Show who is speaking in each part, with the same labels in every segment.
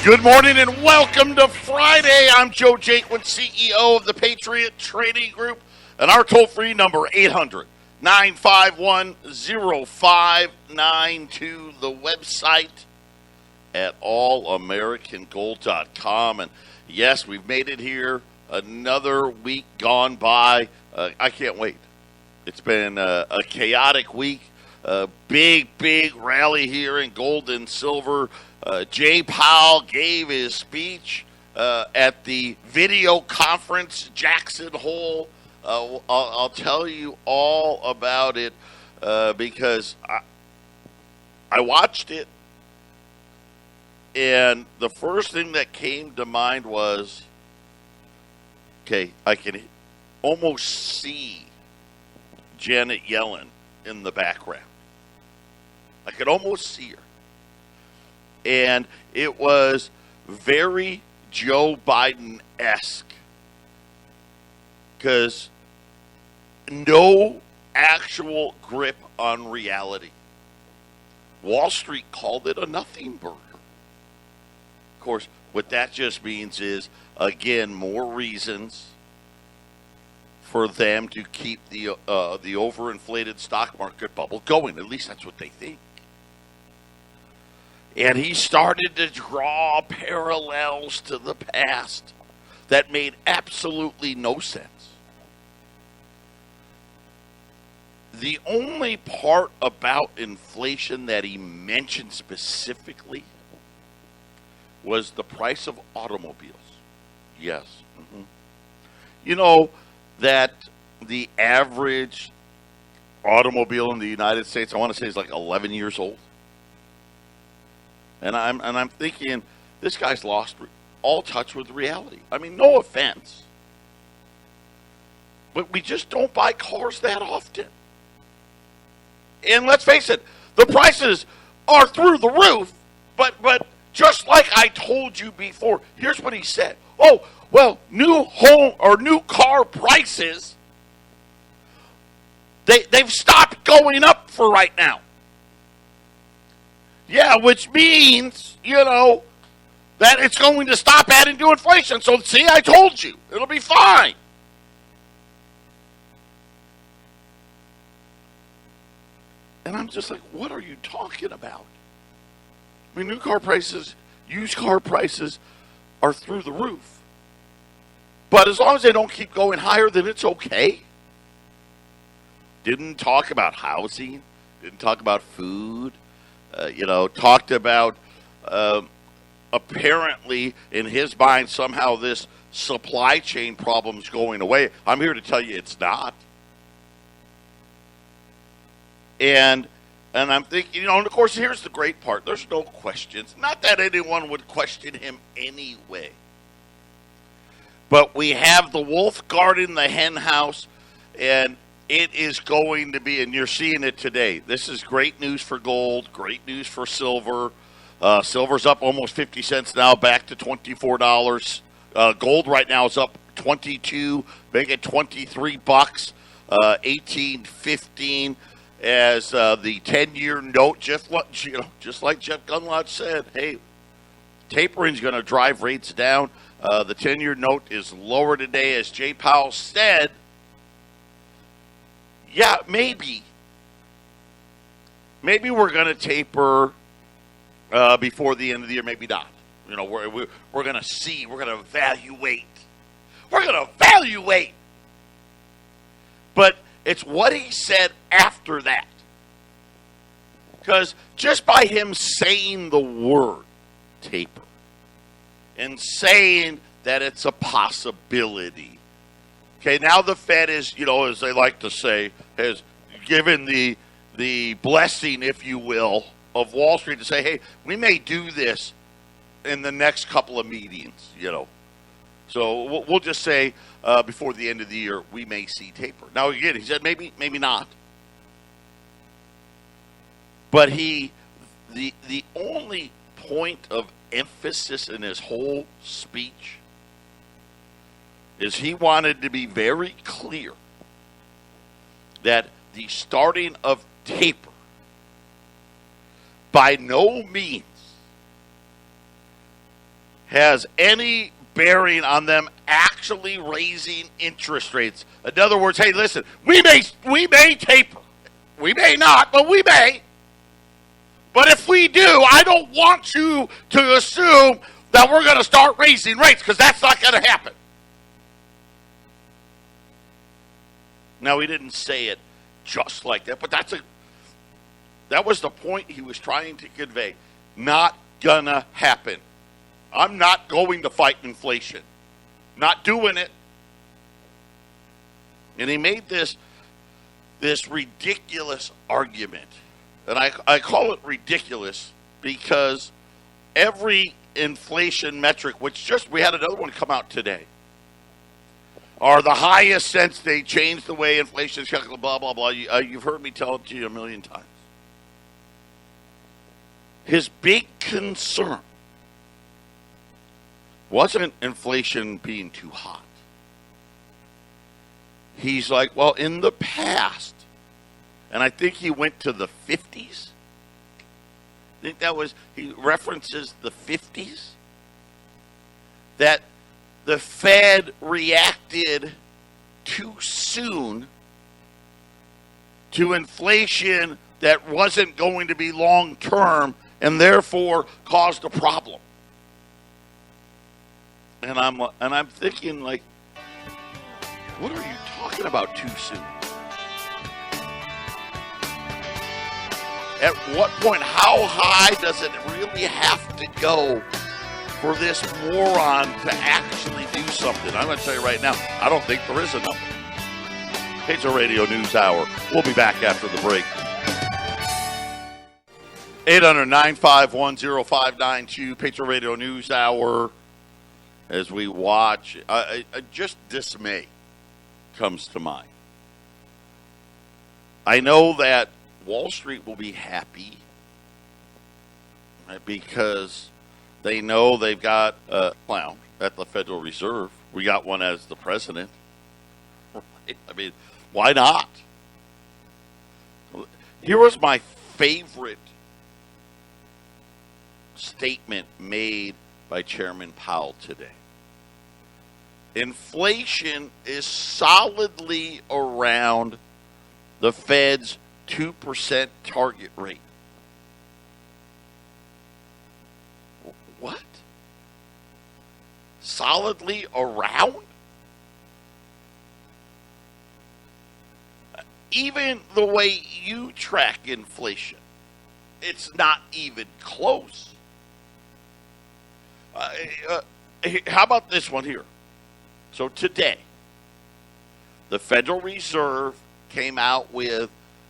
Speaker 1: Good morning and welcome to Friday. I'm Joe Jaquin, CEO of the Patriot Trading Group, and our toll-free number 800-951-0592. The website at allamericangold.com. And yes, we've made it here. Another week gone by. I can't wait. It's been a chaotic week. A big rally here in gold and silver. Jay Powell gave his speech at the video conference, Jackson Hole. I'll tell you all about it because I watched it, and the first thing that came to mind was, okay, I can almost see Janet Yellen in the background. I could almost see her. And it was very Joe Biden-esque because no actual grip on reality. Wall Street called it a nothing burger. Of course, what that just means is, again, more reasons for them to keep the overinflated stock market bubble going. At least that's what they think. And he started to draw parallels to the past that made absolutely no sense. The only part about inflation that he mentioned specifically was the price of automobiles. Yes. Mm-hmm. You know that the average automobile in the United States, I want to say, is like 11 years old. And I'm thinking, this guy's lost all touch with reality. I mean, no offense, but we just don't buy cars that often. And let's face it, the prices are through the roof. But just like I told you before, here's what he said. Oh, well, new home or new car prices, they've stopped going up for right now. Yeah, which means, that it's going to stop adding to inflation. So, see, I told you. It'll be fine. And I'm just like, what are you talking about? I mean, new car prices, used car prices are through the roof. But as long as they don't keep going higher, then it's okay. Didn't talk about housing. Didn't talk about food. Talked about apparently in his mind somehow this supply chain problem is going away. I'm here to tell you it's not. And I'm thinking, and of course, here's the great part. There's no questions. Not that anyone would question him anyway. But we have the wolf guarding the hen house, and it is going to be, and you're seeing it today. This is great news for gold, great news for silver. Silver's up almost 50 cents now, back to $24. Gold right now is up 22, make it $23, 18.15 as the 10-year note, just like Jeff Gundlach said, hey, tapering's going to drive rates down. The 10-year note is lower today, as Jay Powell said. Yeah, maybe. Maybe we're going to taper before the end of the year. Maybe not. We're going to see. We're going to evaluate. But it's what he said after that. Because just by him saying the word taper and saying that it's a possibility, okay, now the Fed is, as they like to say, has given the blessing, if you will, of Wall Street to say, hey, we may do this in the next couple of meetings, So we'll just say before the end of the year, we may see taper. Now, again, he said maybe not. But the only point of emphasis in his whole speech is he wanted to be very clear that the starting of taper by no means has any bearing on them actually raising interest rates. In other words, hey, listen, we may taper. We may not, but we may. But if we do, I don't want you to assume that we're going to start raising rates, because that's not going to happen. Now, he didn't say it just like that, but that was the point he was trying to convey. Not going to happen. I'm not going to fight inflation. Not doing it. And he made this ridiculous argument. And I call it ridiculous because every inflation metric, we had another one come out today, are the highest since they changed the way inflation is calculated, blah, blah, blah. You've heard me tell it to you a million times. His big concern wasn't inflation being too hot. He's like, well, in the past, and I think he went to the 50s. I think he references the 50s. That the Fed reacted too soon to inflation that wasn't going to be long term and therefore caused a problem. And I'm thinking, like, what are you talking about too soon? At what point, how high does it really have to go for this moron to actually do something? I'm going to tell you right now, I don't think there is a number. Patriot Radio News Hour. We'll be back after the break. 800-951-0592, Patriot Radio News Hour. As we watch, just dismay comes to mind. I know that Wall Street will be happy because they know they've got a clown at the Federal Reserve. We got one as the president. Right? I mean, why not? Here was my favorite statement made by Chairman Powell today. Inflation is solidly around the Fed's 2% target rate. What? Solidly around? Even the way you track inflation, it's not even close. How about this one here? So today, the Federal Reserve came out with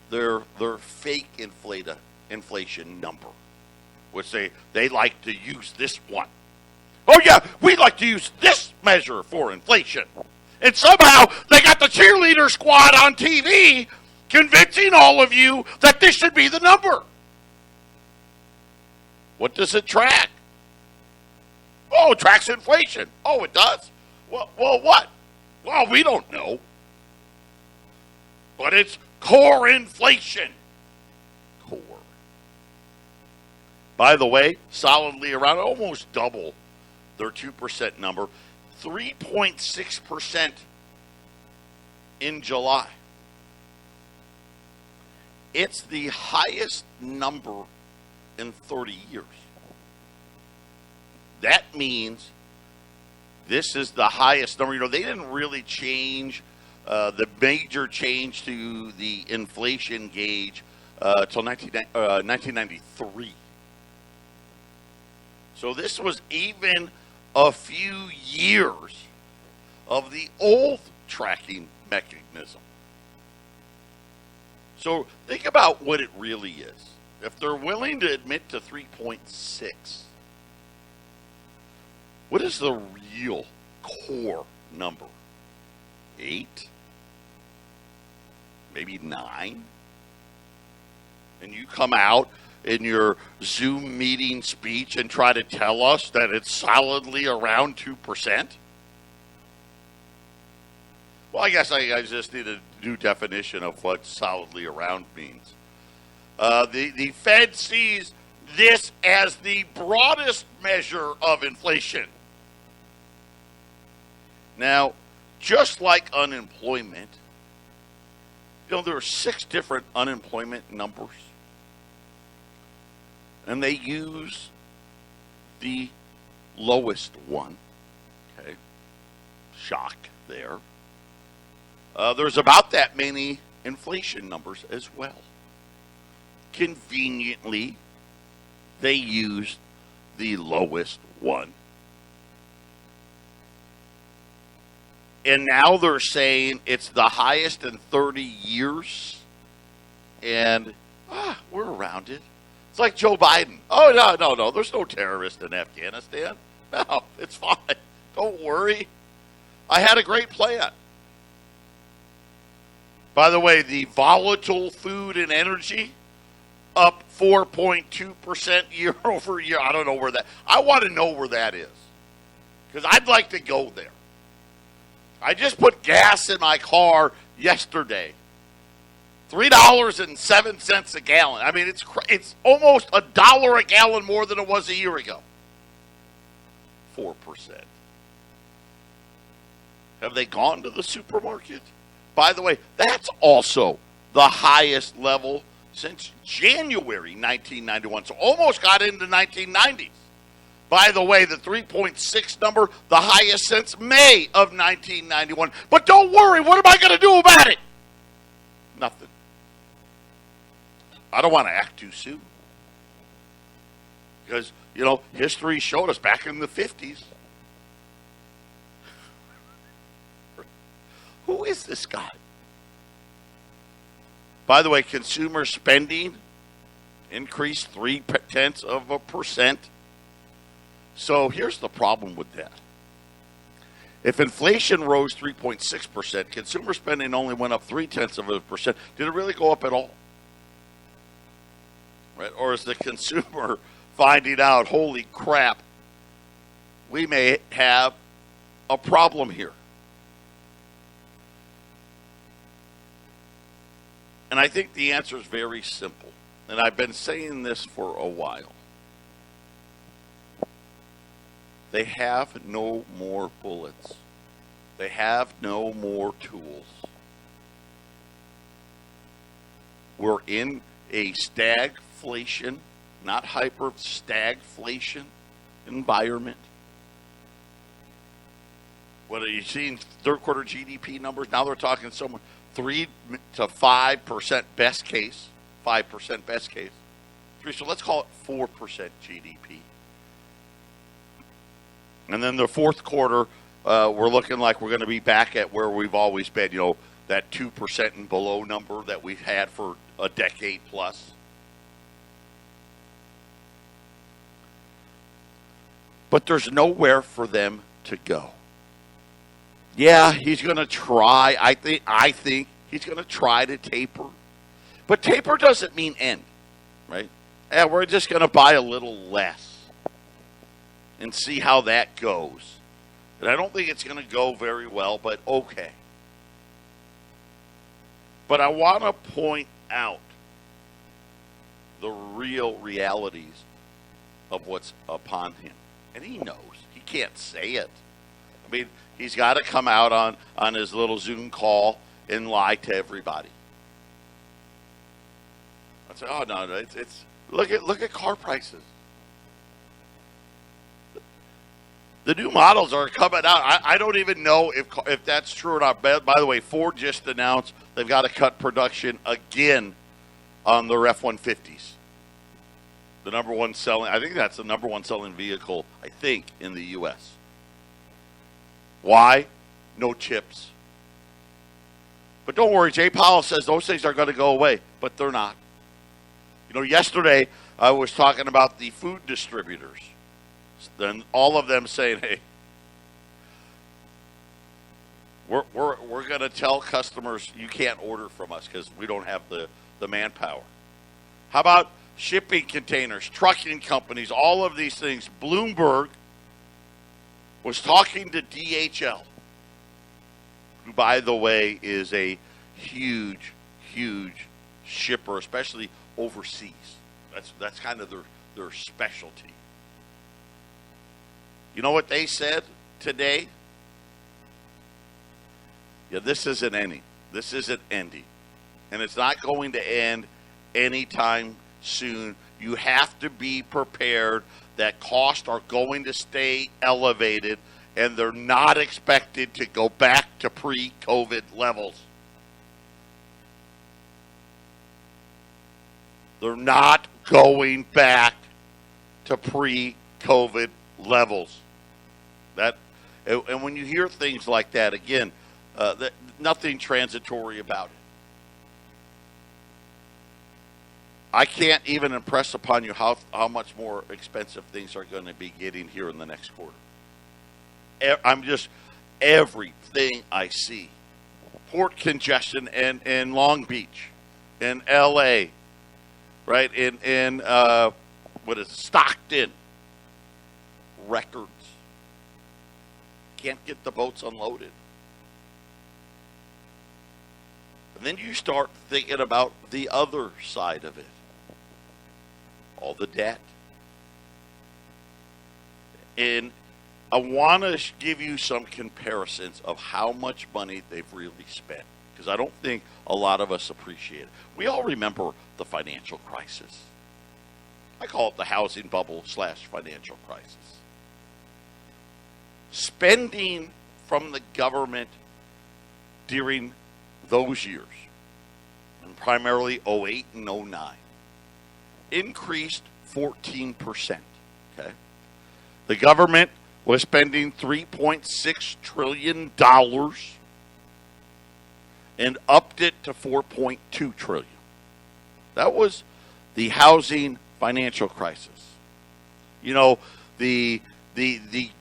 Speaker 1: their fake inflation number, which they like to use this one. Oh yeah, we like to use this measure for inflation. And somehow they got the cheerleader squad on TV convincing all of you that this should be the number. What does it track? Oh, it tracks inflation. Oh, it does? Well, what? Well, we don't know. But it's core inflation. Core. By the way, solidly around almost double their 2% number. 3.6% in July. It's the highest number in 30 years. That means this is the highest number. You know, they didn't really change the major change to the inflation gauge until 1993. So this was even a few years of the old tracking mechanism. So think about what it really is. If they're willing to admit to 3.6, what is the real core number? 8? Maybe 9? And you come out in your Zoom meeting speech and try to tell us that it's solidly around 2%? Well, I guess I just need a new definition of what solidly around means. The Fed sees this as the broadest measure of inflation. Now, just like unemployment, there are 6 different unemployment numbers. And they use the lowest one. Okay. Shock there. There's about that many inflation numbers as well. Conveniently, they used the lowest one. And now they're saying it's the highest in 30 years. And we're around it. It's like Joe Biden. Oh, no. There's no terrorists in Afghanistan. No, it's fine. Don't worry. I had a great plan. By the way, the volatile food and energy up 4.2% year over year. I don't know where that. I want to know where that is because I'd like to go there. I just put gas in my car yesterday. $3.07 a gallon. I mean, it's almost $1 a gallon more than it was a year ago. 4%. Have they gone to the supermarket? By the way, that's also the highest level since January 1991. So almost got into 1990s. By the way, the 3.6 number, the highest since May of 1991. But don't worry, what am I going to do about it? Nothing. I don't want to act too soon. Because, history showed us back in the 50s. Who is this guy? By the way, consumer spending increased 0.3%. So here's the problem with that. If inflation rose 3.6%, consumer spending only went up 0.3%. Did it really go up at all? Right? Or is the consumer finding out, holy crap, we may have a problem here? And I think the answer is very simple. And I've been saying this for a while. They have no more bullets. They have no more tools. We're in a stagflation, not hyper, stagflation environment. What are you seeing? Third quarter GDP numbers. Now they're talking somewhere 3 to 5% best case. 5% best case. So let's call it 4% GDP. And then the fourth quarter, we're looking like we're going to be back at where we've always been, that 2% and below number that we've had for a decade plus. But there's nowhere for them to go. Yeah, he's going to try. I think he's going to try to taper. But taper doesn't mean end, right? Yeah, we're just going to buy a little less and see how that goes. And I don't think it's going to go very well, but okay. But I want to point out the real realities of what's upon him. And he knows. He can't say it. I mean, he's got to come out on his little Zoom call and lie to everybody. I say, oh, no, it's look at car prices. The new models are coming out. I don't even know if that's true or not. By the way, Ford just announced they've got to cut production again on their F-150s. The number one selling, I think that's the number one selling vehicle, I think, in the U.S. Why? No chips. But don't worry, Jay Powell says those things are going to go away, but they're not. Yesterday I was talking about the food distributors. Then all of them saying, hey, we're going to tell customers you can't order from us because we don't have the manpower. How about shipping containers, trucking companies, all of these things? Bloomberg was talking to DHL, who, by the way, is a huge, huge shipper, especially overseas. That's kind of their specialty. You know what they said today? Yeah, this isn't ending. This isn't ending. And it's not going to end anytime soon. You have to be prepared that costs are going to stay elevated, and they're not expected to go back to pre-COVID levels. They're not going back to pre-COVID levels. And when you hear things like that, again, nothing transitory about it. I can't even impress upon you how much more expensive things are going to be getting here in the next quarter. Everything I see, port congestion in Long Beach, in L.A., right, in what is it, Stockton, records. Can't get the boats unloaded. And then you start thinking about the other side of it. All the debt. And I want to give you some comparisons of how much money they've really spent, because I don't think a lot of us appreciate it. We all remember the financial crisis. I call it the housing bubble / financial crisis. Spending from the government during those years, and primarily 08 and 09, increased 14%. Okay, the government was spending $3.6 trillion and upped it to $4.2 trillion. That was the housing financial crisis. You know, the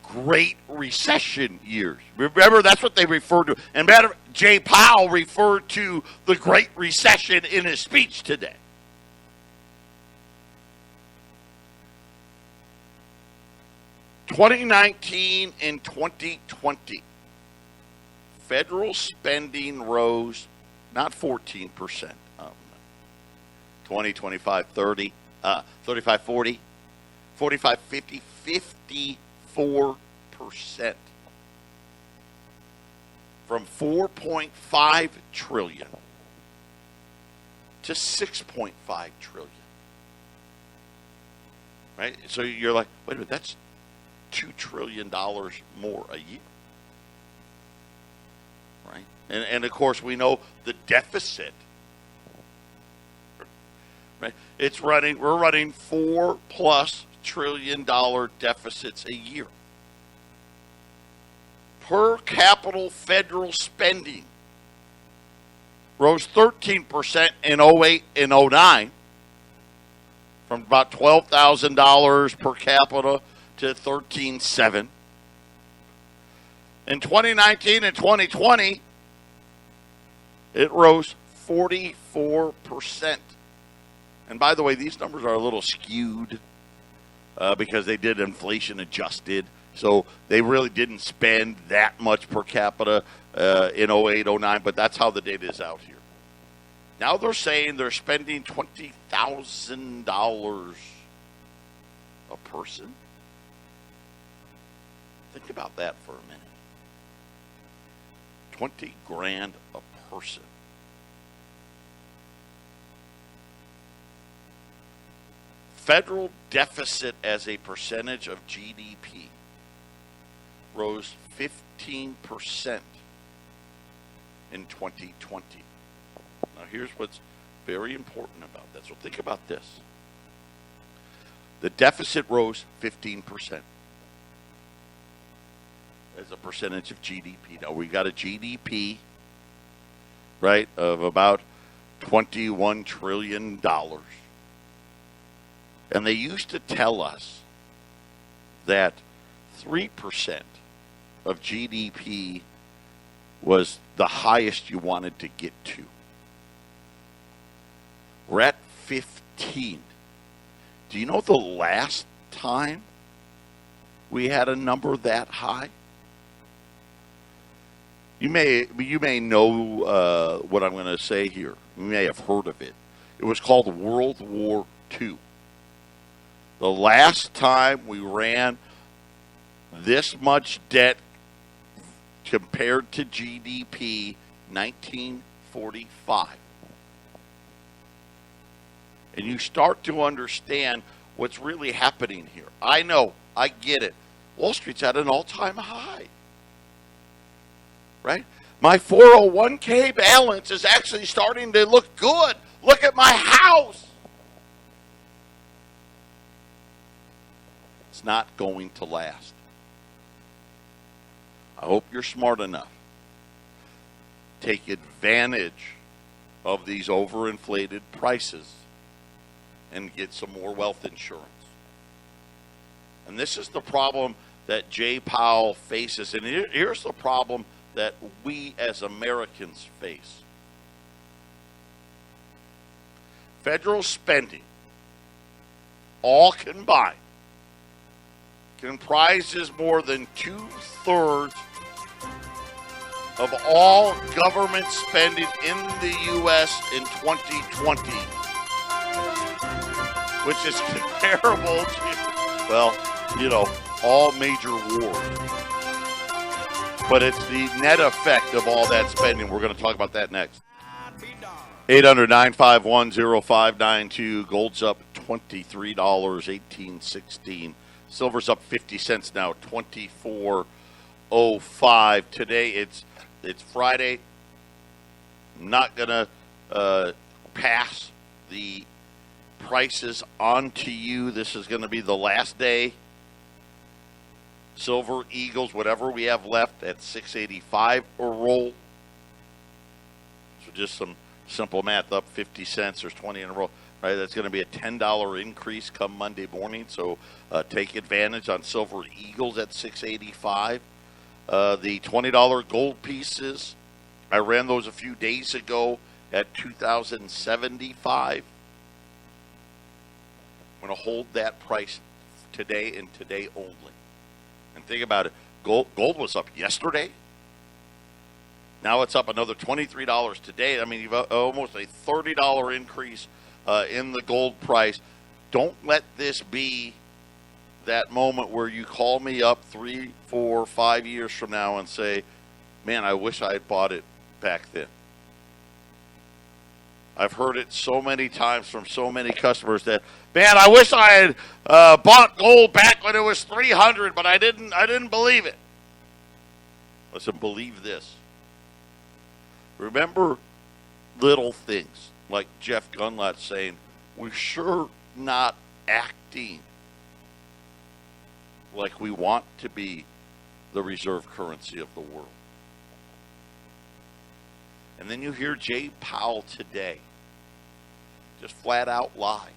Speaker 1: Great Recession years. Remember, that's what they referred to. And Jay Powell referred to the Great Recession in his speech today. $2019 and 2020, federal spending rose not 14%, 20, 25, 30, 35, 40, 45, 50, 54%. From $4.5 trillion to $6.5 trillion. Right? So you're like, wait a minute, that's $2 trillion more a year. Right? And of course, we know the deficit. Right? We're running $4+ trillion deficits a year. Per capita federal spending rose 13% in 08 and 09, from about $12,000 per capita to $13,700. In 2019 and 2020, it rose 44%. And by the way, these numbers are a little skewed because they did inflation adjusted. So they really didn't spend that much per capita in 08, 09, but that's how the data is out here. Now they're saying they're spending $20,000 a person. Think about that for a minute. $20,000 a person. Federal deficit as a percentage of GDP rose 15% in 2020. Now here's what's very important about that. So think about this. The deficit rose 15% as a percentage of GDP. Now we got a GDP, right, of about $21 trillion. And they used to tell us that 3% of GDP was the highest you wanted to get to. We're at 15. Do you know the last time we had a number that high? You may know what I'm going to say here. You may have heard of it. It was called World War II. The last time we ran this much debt compared to GDP, 1945. And you start to understand what's really happening here. I know, I get it. Wall Street's at an all-time high, right? My 401k balance is actually starting to look good. Look at my house. It's not going to last. I hope you're smart enough. Take advantage of these overinflated prices and get some more wealth insurance. And this is the problem that Jay Powell faces. And here's the problem that we as Americans face. Federal spending, all combined, comprises more than 2/3 of all government spending in the U.S. in 2020, which is comparable to, well, all major wars. But it's the net effect of all that spending. We're going to talk about that next. 800-951-0592. Gold's up $23, 18.16. Silver's up 50 cents now, 24.05. Today it's Friday. I'm not going to pass the prices on to you. This is going to be the last day. Silver Eagles, whatever we have left, at $6.85 a roll. So just some simple math, up 50 cents. There's 20 in a row. Right, that's going to be a $10 increase come Monday morning. So take advantage on Silver Eagles at $6.85. The $20 gold pieces, I ran those a few days ago at $2,075. I'm going to hold that price today and today only. And think about it. Gold was up yesterday. Now it's up another $23 today. I mean, you've almost a $30 increase in the gold price. Don't let this be that moment where you call me up 3, 4, 5 years from now and say, man, I wish I had bought it back then. I've heard it so many times from so many customers that, man, I wish I had bought gold back when it was $300, but I didn't believe it. Listen, believe this. Remember little things like Jeff Gunlott saying, we're sure not acting like we want to be the reserve currency of the world. And then you hear Jay Powell today just flat out lie.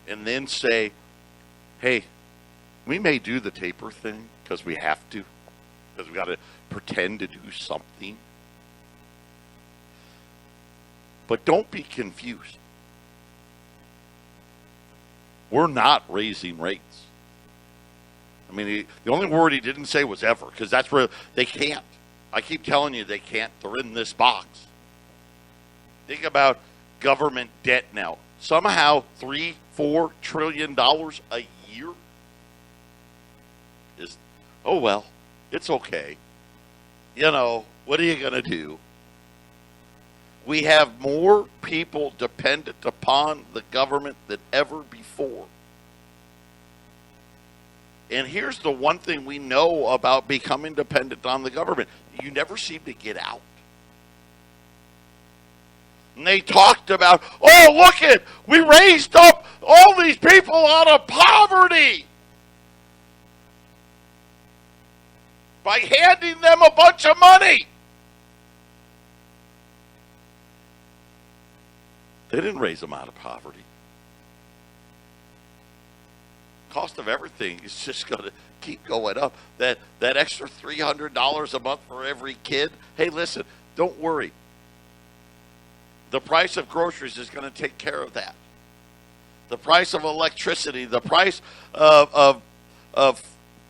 Speaker 1: And then say, hey, we may do the taper thing because we have to, because we got to pretend to do something. But don't be confused. We're not raising rates. I mean, the only word he didn't say was ever, because that's where they can't. I keep telling you they can't. They're in this box. Think about government debt now. Somehow $3-4 trillion a year is, oh well, it's okay. What are you going to do? We have more people dependent upon the government than ever before. And here's the one thing we know about becoming dependent on the government. You never seem to get out. And they talked about, oh, look it, we raised up all these people out of poverty by handing them a bunch of money. They didn't raise them out of poverty. Cost of everything is just going to keep going up. That extra $300 a month for every kid, hey, listen, don't worry. The price of groceries is going to take care of that. The price of electricity, the price of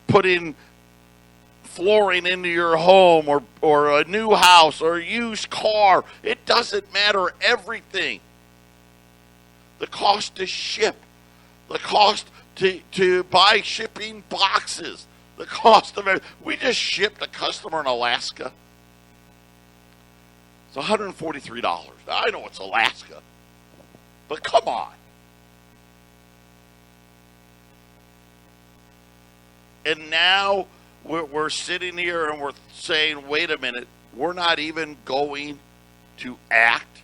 Speaker 1: putting flooring into your home or a new house or a used car, it doesn't matter. Everything. the cost to ship, the cost to buy shipping boxes, the cost of it. We just shipped a customer in Alaska. It's $143. Now, I know it's Alaska, but come on. And now we're sitting here and we're saying, wait a minute, we're not even going to act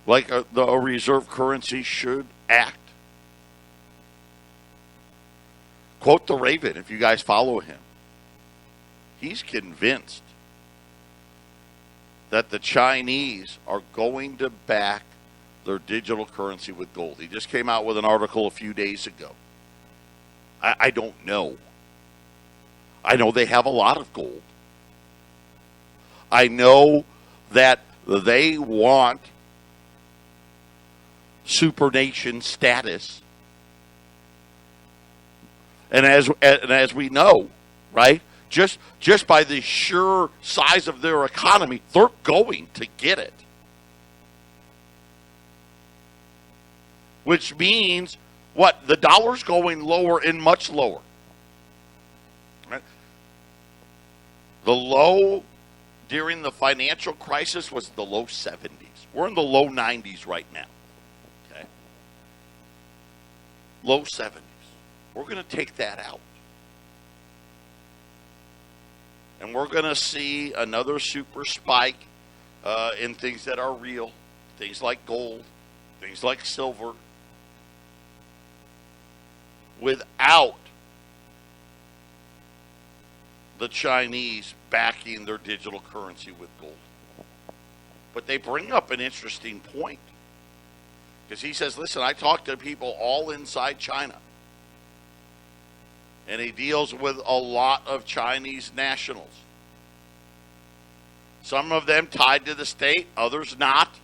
Speaker 1: like a reserve currency should act. Quote the Raven, if you guys follow him. He's convinced that the Chinese are going to back their digital currency with gold. He just came out with an article a few days ago. I don't know. I know they have a lot of gold. I know that they want supernation status. And as we know, right, just by the sheer size of their economy, they're going to get it. Which means, what? The dollar's going lower and much lower. Right? The low during the financial crisis was the low 70s. We're in the low 90s right now. Okay? Low 70s. We're going to take that out. And we're going to see another super spike in things that are real. Things like gold. Things like silver. Without the Chinese backing their digital currency with gold. But they bring up an interesting point. Because he says, listen, I talk to people all inside China. And he deals with a lot of Chinese nationals. Some of them tied to the state, others not.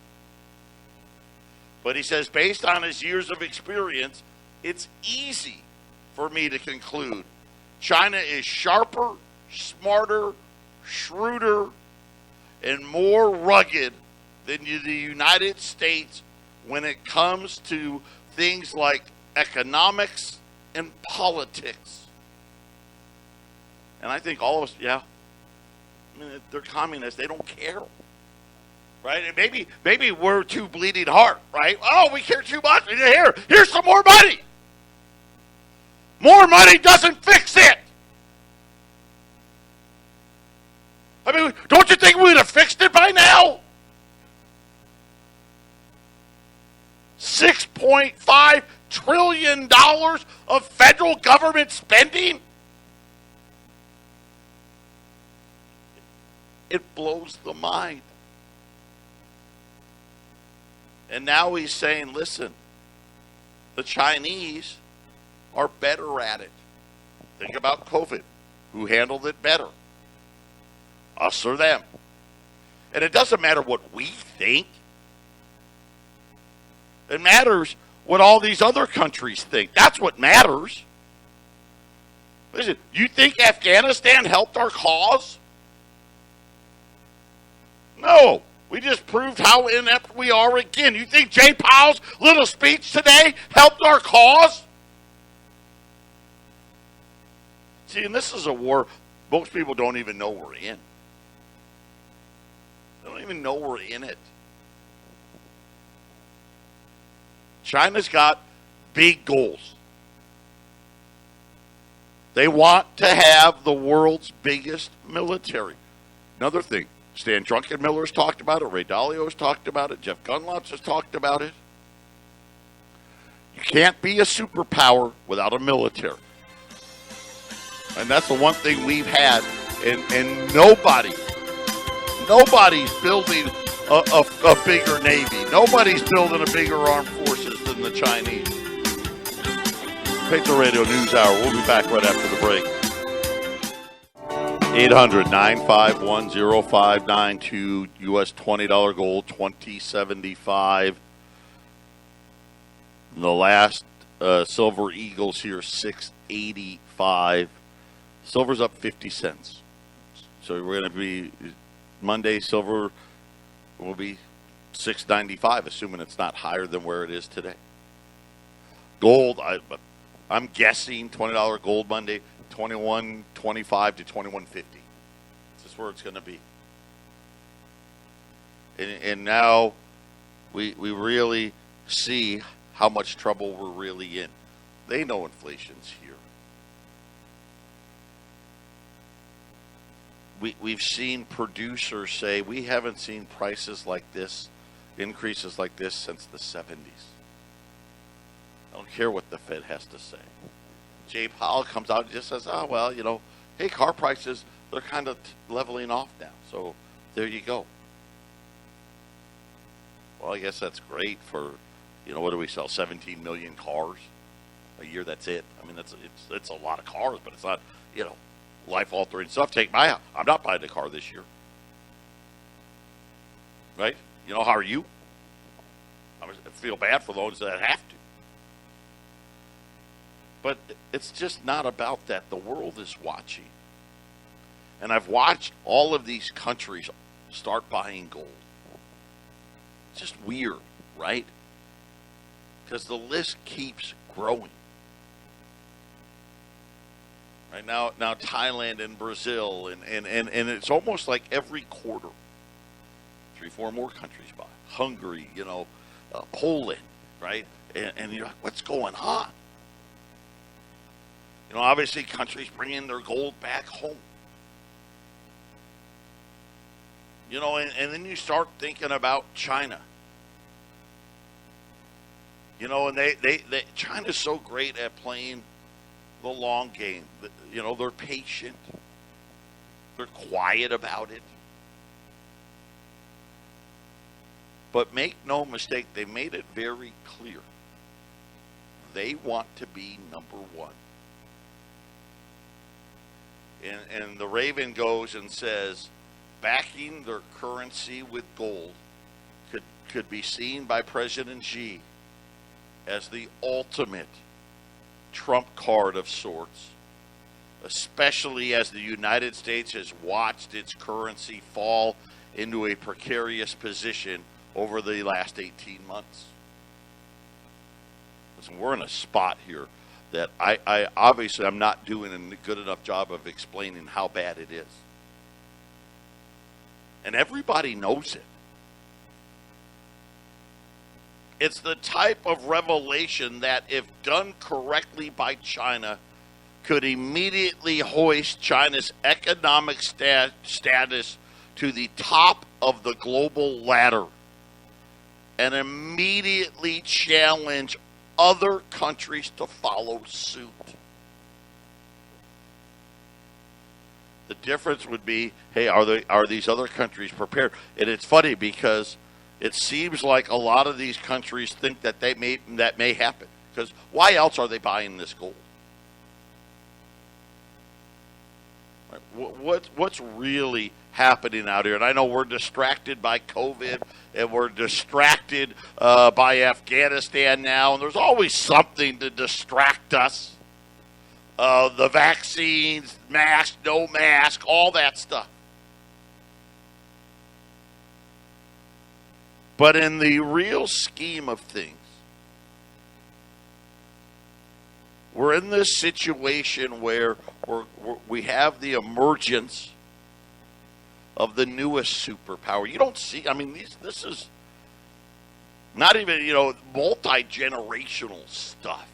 Speaker 1: But he says, based on his years of experience, it's easy for me to conclude China is sharper, smarter, shrewder, and more rugged than the United States when it comes to things like economics and politics. And I think all of us, yeah, I mean, they're communists. They don't care. Right? And maybe we're too bleeding heart, right? Oh, we care too much. Here's some more money. More money doesn't fix it. I mean, don't you think we would have fixed it by now? $6.5 trillion of federal government spending? It blows the mind. And now he's saying, listen, the Chinese are better at it. Think about COVID. Who handled it better? Us or them? And it doesn't matter what we think. It matters what all these other countries think. That's what matters. Listen, you think Afghanistan helped our cause? No. We just proved how inept we are again. You think Jay Powell's little speech today helped our cause? See, and this is a war most people don't even know we're in. They don't even know we're in it. China's got big goals. They want to have the world's biggest military. Another thing, Stan Druckenmiller's talked about it, Ray Dalio's talked about it, Jeff Gundlach has talked about it. You can't be a superpower without a military. And that's the one thing we've had, and nobody's building a bigger Navy. Nobody's building a bigger armed forces than the Chinese. Patriot Radio News Hour. We'll be back right after the break. 800-951-0592, U.S. $20 gold, $20.75. The last Silver Eagles here, $6.85. Silver's up 50 cents. So we're going to be, Monday, silver will be $695, assuming it's not higher than where it is today. Gold, I'm guessing $20 gold Monday, 21.25 to 21.50. This is where it's going to be. And now we really see how much trouble we're really in. They know inflation's here. We've seen producers say we haven't seen prices like this, increases like this since the 70s. I don't care what the Fed has to say. Jay Powell comes out and just says, oh, well, hey, car prices, they're kind of leveling off now. So there you go. Well, I guess that's great for, what do we sell, 17 million cars a year? That's it. I mean, it's a lot of cars, but it's not, life-altering stuff. Take my house. I'm not buying a car this year. Right? How are you? I feel bad for those that have to. But it's just not about that. The world is watching. And I've watched all of these countries start buying gold. It's just weird, right? Because the list keeps growing. Right now Thailand and Brazil, and it's almost like every quarter, 3-4 more countries buy. Hungary, Poland, right? And you're like, what's going on? Obviously countries bringing their gold back home. And then you start thinking about China. And China's so great at playing the long game. They're patient. They're quiet about it. But make no mistake, they made it very clear. They want to be number one. And the Raven goes and says, backing their currency with gold could be seen by President Xi as the ultimate trump card of sorts, especially as the United States has watched its currency fall into a precarious position over the last 18 months. Listen, we're in a spot here that I obviously I'm not doing a good enough job of explaining how bad it is. And everybody knows it. It's the type of revelation that, if done correctly by China, could immediately hoist China's economic status to the top of the global ladder and immediately challenge other countries to follow suit. The difference would be, hey, are these other countries prepared? And it's funny because it seems like a lot of these countries think that that may happen. Because why else are they buying this gold? What's really happening out here? And I know we're distracted by COVID, and we're distracted by Afghanistan now, and there's always something to distract us. The vaccines, mask, no mask, all that stuff. But in the real scheme of things, we're in this situation where we have the emergence of the newest superpower. You don't see, this is not even, multi-generational stuff.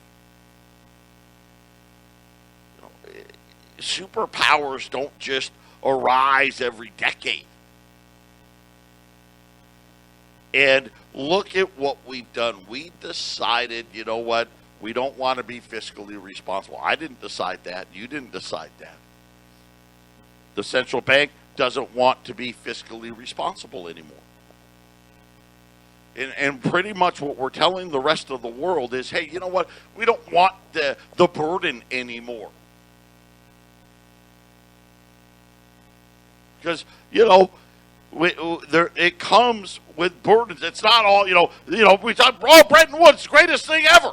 Speaker 1: Superpowers don't just arise every decade. And look at what we've done. We decided, you know what? We don't want to be fiscally responsible. I didn't decide that. You didn't decide that. The central bank doesn't want to be fiscally responsible anymore. And pretty much what we're telling the rest of the world is, hey, you know what? We don't want the burden anymore. Because, it comes with burdens. It's not all, we thought, Bretton Woods, greatest thing ever,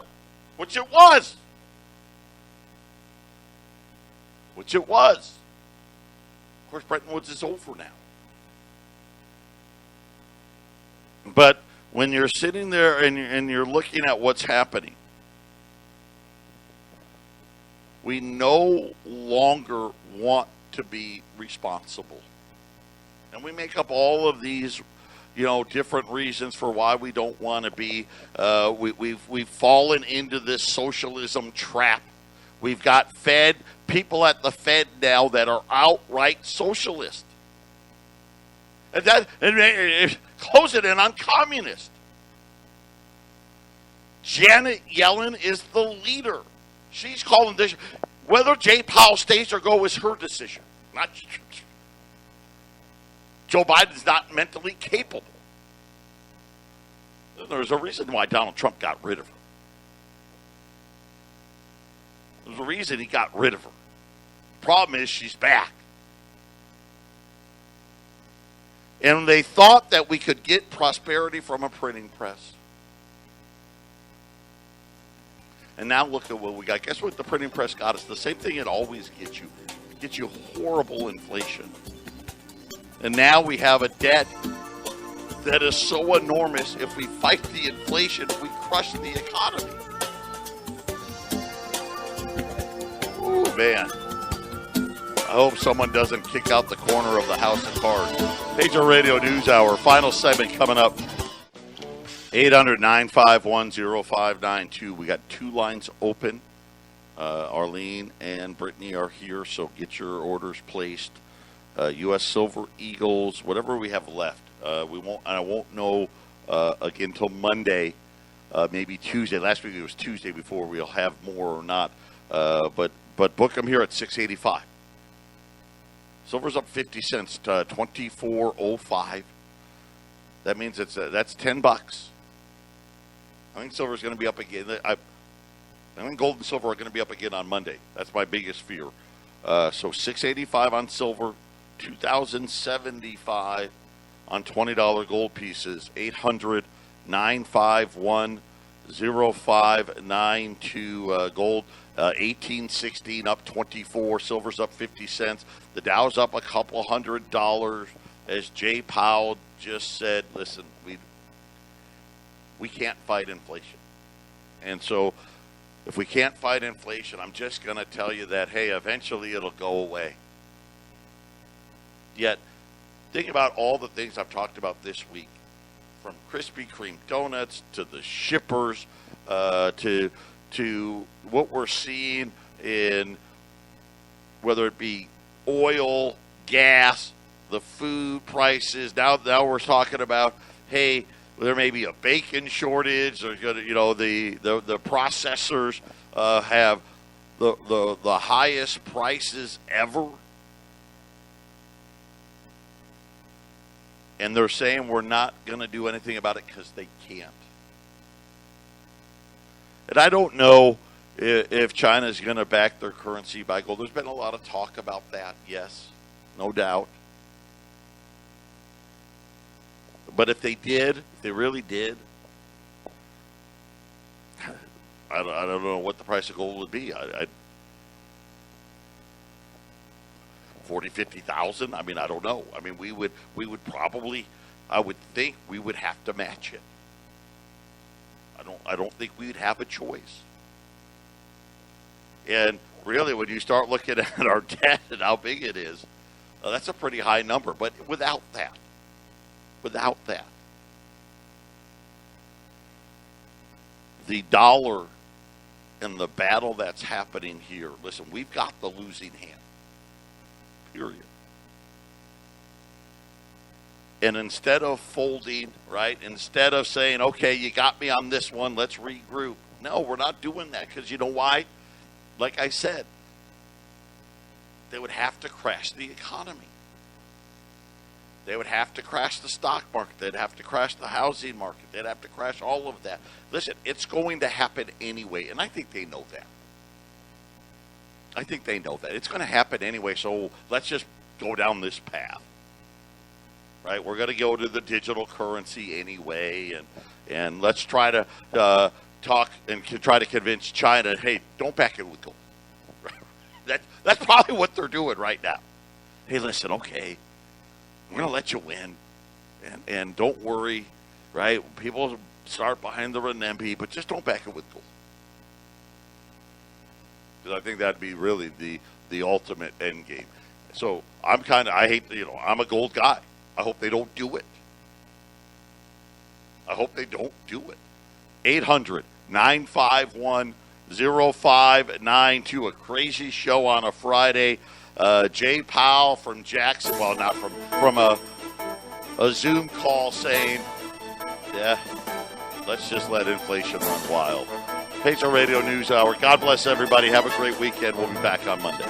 Speaker 1: which it was. Of course, Bretton Woods is over now. But when you're sitting there and you're looking at what's happening, we no longer want to be responsible. And we make up all of these, different reasons for why we don't want to be. We've fallen into this socialism trap. We've got people at the Fed now that are outright socialist. And close it in on communist. Janet Yellen is the leader. She's calling this. Whether Jay Powell stays or go is her decision. Not Joe Biden's not mentally capable. There's a reason why Donald Trump got rid of her. There's a reason he got rid of her. Problem is she's back. And they thought that we could get prosperity from a printing press. And now look at what we got. Guess what the printing press got us? The same thing it always gets you. It gets you horrible inflation. And now we have a debt that is so enormous, if we fight the inflation, we crush the economy. Ooh, man. I hope someone doesn't kick out the corner of the house of cards. Patriot Radio News Hour, final segment coming up. 800-951-0592. We got two lines open. Arlene and Brittany are here, so get your orders placed. U.S. Silver Eagles, whatever we have left. I won't know again until Monday, maybe Tuesday. Last week it was Tuesday before we'll have more or not. But book them here at $6.85. Silver's up 50 cents to $24.05. That means that's $10. I think silver's going to be up again. I think gold and silver are going to be up again on Monday. That's my biggest fear. So $6.85 on silver, $2,075 on $20 gold pieces. 800-951-0592 gold. 1816 up 24. Silver's up 50 cents. The Dow's up a couple $100. As Jay Powell just said, listen, we can't fight inflation. And so if we can't fight inflation, I'm just going to tell you that, hey, eventually it'll go away. Yet, think about all the things I've talked about this week, from Krispy Kreme donuts to the shippers to what we're seeing in whether it be oil, gas, the food prices. Now we're talking about, hey, there may be a bacon shortage, or the processors have the highest prices ever, and they're saying we're not going to do anything about it because they can't. And I don't know if China is going to back their currency by gold. There's been a lot of talk about that, yes, no doubt. But if they really did, I don't know what the price of gold would be. 40, 50,000. I mean, I don't know. I mean, we would probably, I would think we would have to match it. I don't think we'd have a choice. And really, when you start looking at our debt and how big it is, that's a pretty high number. But without that, the dollar and the battle that's happening here, listen, we've got the losing hand, period. And instead of folding, right, instead of saying, okay, you got me on this one, let's regroup. No, we're not doing that, because you know why? Like I said, they would have to crash the economy. They would have to crash the stock market. They'd have to crash the housing market. They'd have to crash all of that. Listen, it's going to happen anyway, and I think they know that. It's going to happen anyway, so let's just go down this path. Right? We're going to go to the digital currency anyway, and let's try to talk and try to convince China, hey, don't back it with gold. That's probably what they're doing right now. Hey, listen, okay, we're going to let you win, and don't worry, right? People start behind the renminbi, but just don't back it with gold. Because I think that'd be really the ultimate end game. So I hate, I'm a gold guy. I hope they don't do it. 800-951-0592. A crazy show on a Friday. Jay Powell from Jackson, well, not from a Zoom call saying, yeah, let's just let inflation run wild. Patriot Radio News Hour. God bless everybody. Have a great weekend. We'll be back on Monday.